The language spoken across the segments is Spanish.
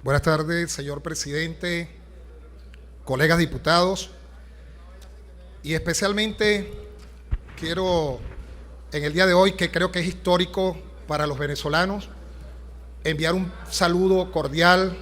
Buenas tardes, señor presidente, colegas diputados, y especialmente quiero en el día de hoy, que creo que es histórico para los venezolanos, enviar un saludo cordial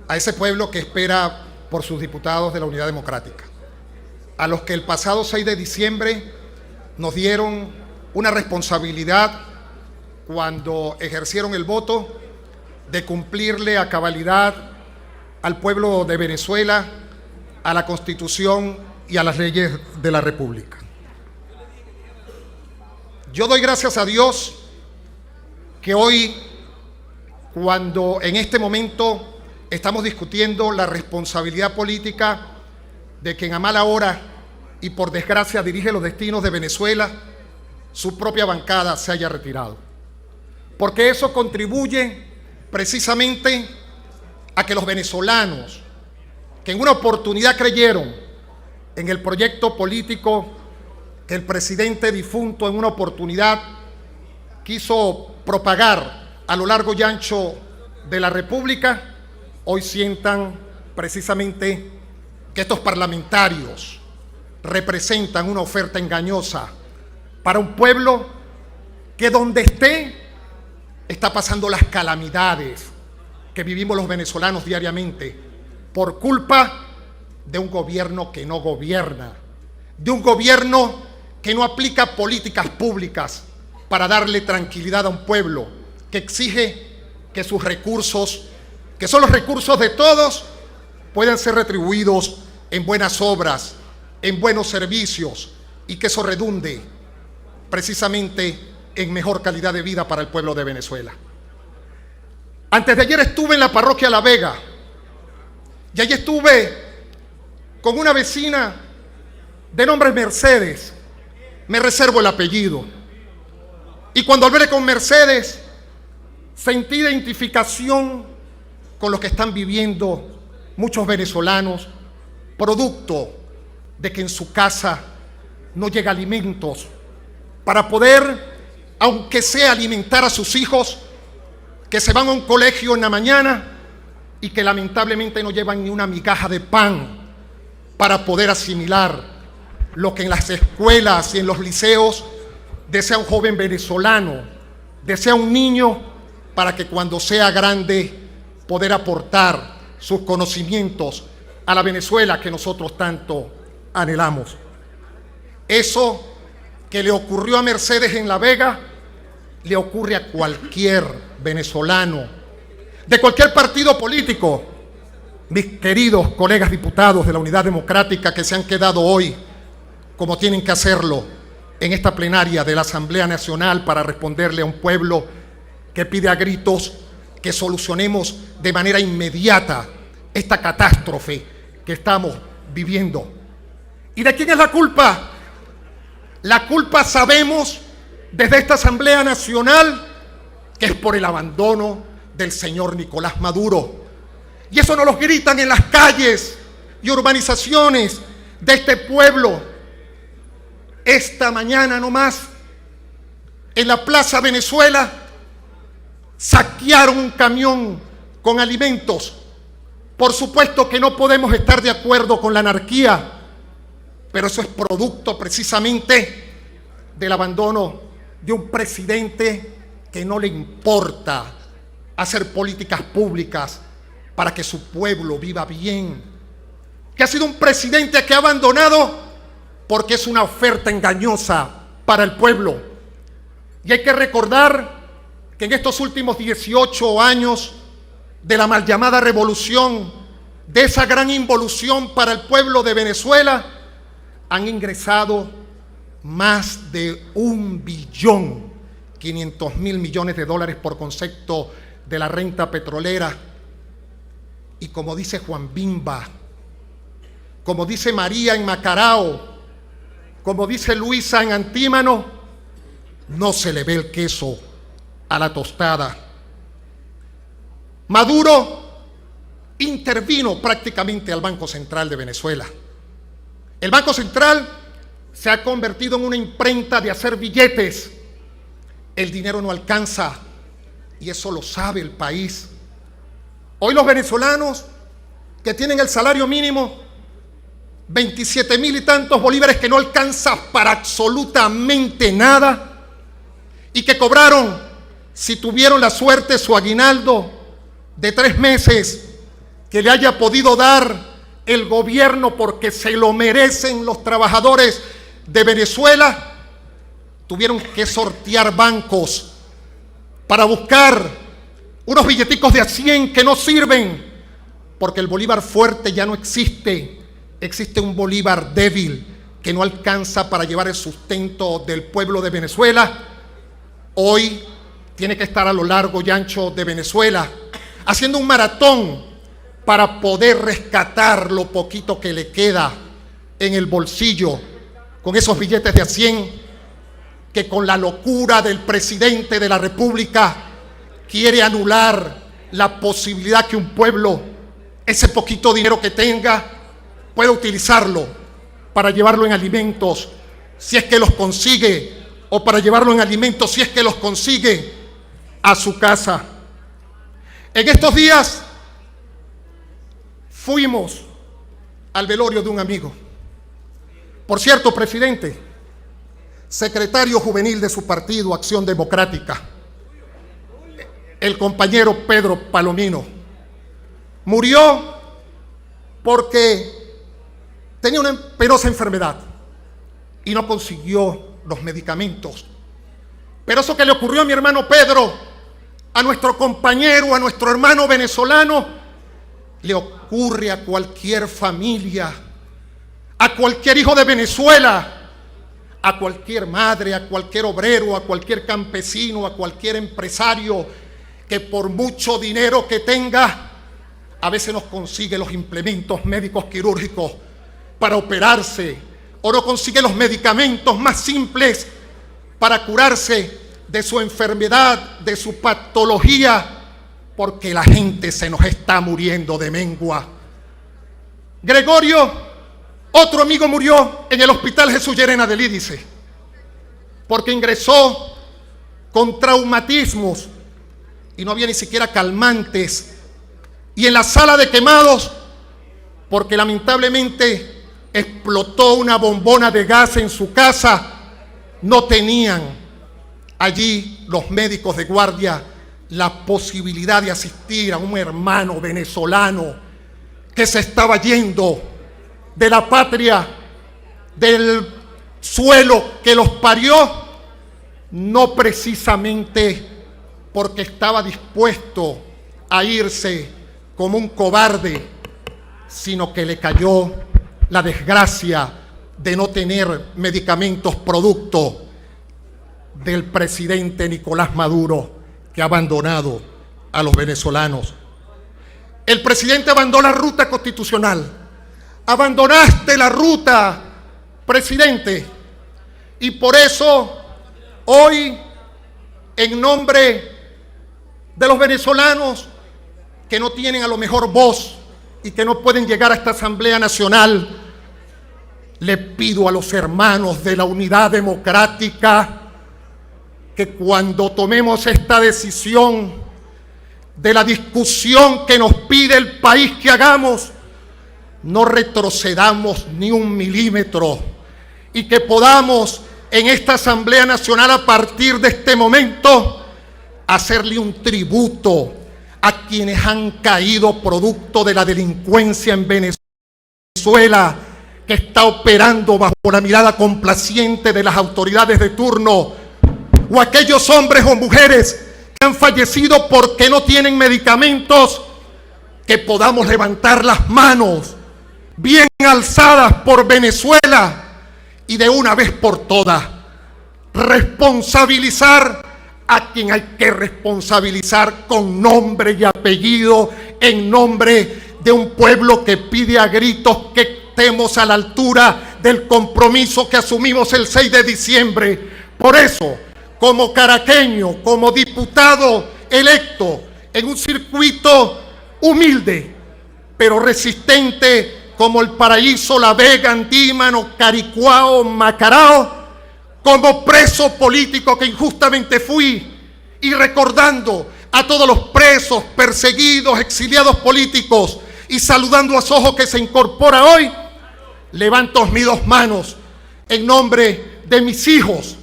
a ese pueblo que espera por sus diputados de la Unidad Democrática, a los que el pasado 6 de diciembre nos dieron una responsabilidad cuando ejercieron el voto de cumplirle a cabalidad al pueblo de Venezuela, a la Constitución y a las leyes de la República. Yo doy gracias a Dios que hoy, cuando en este momento estamos discutiendo la responsabilidad política de quien a mala hora y por desgracia dirige los destinos de Venezuela, su propia bancada se haya retirado. Porque eso contribuye precisamente a que los venezolanos, que en una oportunidad creyeron en el proyecto político que el presidente difunto en una oportunidad quiso propagar a lo largo y ancho de la República, hoy sientan precisamente que estos parlamentarios representan una oferta engañosa para un pueblo que donde esté está pasando las calamidades que vivimos los venezolanos diariamente por culpa de un gobierno que no gobierna, de un gobierno que no aplica políticas públicas para darle tranquilidad a un pueblo, que exige que sus recursos, que son los recursos de todos, puedan ser retribuidos en buenas obras, en buenos servicios, y que eso redunde precisamente en mejor calidad de vida para el pueblo de Venezuela. Antes de ayer estuve en la parroquia La Vega, y allí estuve con una vecina de nombre Mercedes, me reservo el apellido, y cuando hablé con Mercedes sentí identificación con lo que están viviendo muchos venezolanos, producto de que en su casa no llega alimentos para poder, aunque sea alimentar a sus hijos, que se van a un colegio en la mañana y que lamentablemente no llevan ni una migaja de pan para poder asimilar lo que en las escuelas y en los liceos desea un joven venezolano, desea un niño para que cuando sea grande poder aportar sus conocimientos a la Venezuela que nosotros tanto anhelamos. Eso que le ocurrió a Mercedes en La Vega, le ocurre a cualquier venezolano, de cualquier partido político. Mis queridos colegas diputados de la Unidad Democrática que se han quedado hoy, como tienen que hacerlo, en esta plenaria de la Asamblea Nacional para responderle a un pueblo que pide a gritos que solucionemos de manera inmediata esta catástrofe que estamos viviendo. ¿Y de quién es la culpa? La culpa sabemos desde esta Asamblea Nacional que es por el abandono del señor Nicolás Maduro. Y eso nos lo gritan en las calles y urbanizaciones de este pueblo. Esta mañana nomás, en la Plaza Venezuela, saquearon un camión con alimentos. Por supuesto que no podemos estar de acuerdo con la anarquía, pero eso es producto precisamente del abandono de un presidente que no le importa hacer políticas públicas para que su pueblo viva bien, que ha sido un presidente que ha abandonado porque es una oferta engañosa para el pueblo. Y hay que recordar que en estos últimos 18 años de la mal llamada revolución, de esa gran involución para el pueblo de Venezuela, han ingresado más de $1.500.000.000.000 por concepto de la renta petrolera. Y como dice Juan Bimba, como dice María en Macarao, como dice Luisa en Antímano, no se le ve el queso a la tostada. Maduro intervino prácticamente al Banco Central de Venezuela. El Banco Central se ha convertido en una imprenta de hacer billetes. El dinero no alcanza y eso lo sabe el país. Hoy los venezolanos que tienen el salario mínimo, 27.000 y tantos bolívares, que no alcanza para absolutamente nada, y que cobraron, si tuvieron la suerte, su aguinaldo de 3 meses que le haya podido dar el gobierno porque se lo merecen los trabajadores de Venezuela, tuvieron que sortear bancos para buscar unos billeticos de a 100 que no sirven, porque el bolívar fuerte ya no existe. Existe un bolívar débil que no alcanza para llevar el sustento del pueblo de Venezuela. Hoy tiene que estar a lo largo y ancho de Venezuela haciendo un maratón para poder rescatar lo poquito que le queda en el bolsillo con esos billetes de a 100 que, con la locura del presidente de la República, quiere anular la posibilidad que un pueblo, ese poquito dinero que tenga, pueda utilizarlo para llevarlo en alimentos, si es que los consigue, o para llevarlo en alimentos, si es que los consigue, a su casa. En estos días fuimos al velorio de un amigo. Por cierto, presidente, secretario juvenil de su partido, Acción Democrática, el compañero Pedro Palomino, murió porque tenía una penosa enfermedad y no consiguió los medicamentos. Pero eso que le ocurrió a mi hermano Pedro, a nuestro compañero, a nuestro hermano venezolano, le ocurre a cualquier familia, a cualquier hijo de Venezuela, a cualquier madre, a cualquier obrero, a cualquier campesino, a cualquier empresario que, por mucho dinero que tenga, a veces no consigue los implementos médicos quirúrgicos para operarse, o no consigue los medicamentos más simples para curarse de su enfermedad, de su patología, porque la gente se nos está muriendo de mengua. Gregorio, otro amigo, murió en el Hospital Jesús Llerena del Lídice porque ingresó con traumatismos y no había ni siquiera calmantes, y en la sala de quemados porque lamentablemente explotó una bombona de gas en su casa. No tenían allí los médicos de guardia la posibilidad de asistir a un hermano venezolano que se estaba yendo de la patria, del suelo que los parió, no precisamente porque estaba dispuesto a irse como un cobarde, sino que le cayó la desgracia de no tener medicamentos producto del presidente Nicolás Maduro, que ha abandonado a los venezolanos. El presidente abandonó la ruta constitucional. Abandonaste la ruta, presidente, y por eso hoy, en nombre de los venezolanos que no tienen a lo mejor voz y que no pueden llegar a esta Asamblea Nacional, le pido a los hermanos de la Unidad Democrática que cuando tomemos esta decisión de la discusión que nos pide el país que hagamos, no retrocedamos ni un milímetro, y que podamos en esta Asamblea Nacional, a partir de este momento, hacerle un tributo a quienes han caído producto de la delincuencia en Venezuela, que está operando bajo la mirada complaciente de las autoridades de turno, o aquellos hombres o mujeres que han fallecido porque no tienen medicamentos, que podamos levantar las manos bien alzadas por Venezuela y de una vez por todas responsabilizar a quien hay que responsabilizar con nombre y apellido, en nombre de un pueblo que pide a gritos que estemos a la altura del compromiso que asumimos el 6 de diciembre. Por eso, como caraqueño, como diputado electo en un circuito humilde pero resistente como El Paraíso, La Vega, Andímano, Caricuao, Macarao, como preso político que injustamente fui, y recordando a todos los presos, perseguidos, exiliados políticos, y saludando a Sojo que se incorpora hoy, levanto mis dos manos en nombre de mis hijos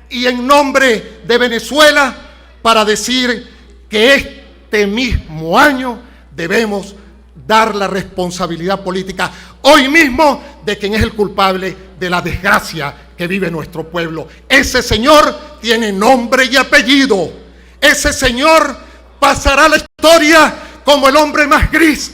y en nombre de Venezuela para decir que este mismo año debemos dar la responsabilidad política hoy mismo de quien es el culpable de la desgracia que vive nuestro pueblo. Ese señor tiene nombre y apellido. Ese señor pasará a la historia como el hombre más gris,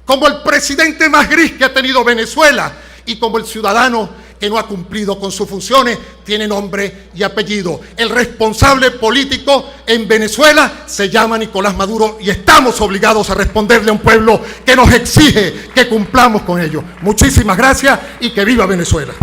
como el presidente más gris que ha tenido Venezuela, y como el ciudadano que no ha cumplido con sus funciones. Tiene nombre y apellido. El responsable político en Venezuela se llama Nicolás Maduro, y estamos obligados a responderle a un pueblo que nos exige que cumplamos con ello. Muchísimas gracias y que viva Venezuela.